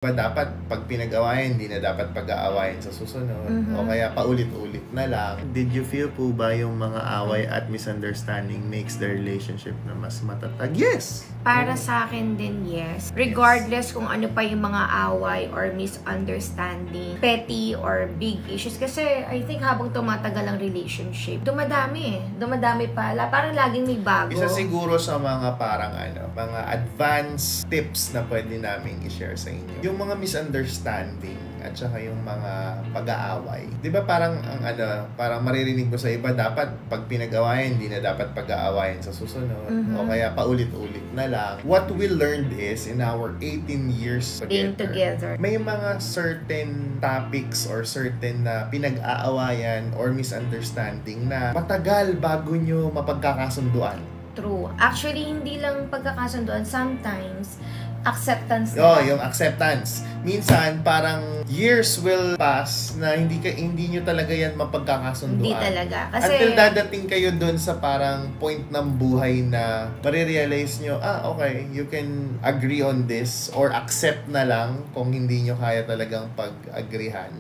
Ba dapat pag pinag-awayan, hindi na dapat pag-aawayan sa susunod o kaya paulit-ulit na lang. Did you feel po ba yung mga away at misunderstanding makes the relationship na mas matatag? Yes! Para sa akin din, yes. Regardless kung ano pa yung mga away or misunderstanding, petty or big issues. Kasi I think habang tumatagal ang relationship, dumadami eh. Dumadami pala. Parang laging may bago. Isa siguro sa mga parang mga advanced tips na pwede namin i-share sa inyo. Yung mga misunderstanding at saka yung mga pag-aaway. 'Di ba parang parang maririnig mo sa iba, dapat pag pinag-awayan, hindi na dapat pag-aawayan sa susunod o kaya paulit-ulit na lang. What we learned is in our 18 years being together, may mga certain topics or certain na pinag-aawayan or misunderstanding na matagal bago nyo mapagkakasunduan. True. Actually, hindi lang pagkakasunduan. Sometimes, acceptance na. Oh, yung acceptance. Minsan, parang years will pass na hindi nyo talaga yan mapagkakasunduan. Hindi talaga. Kasi, until dadating kayo dun sa parang point ng buhay na marirealize nyo, okay, you can agree on this or accept na lang kung hindi nyo kaya talagang pag-agreehan.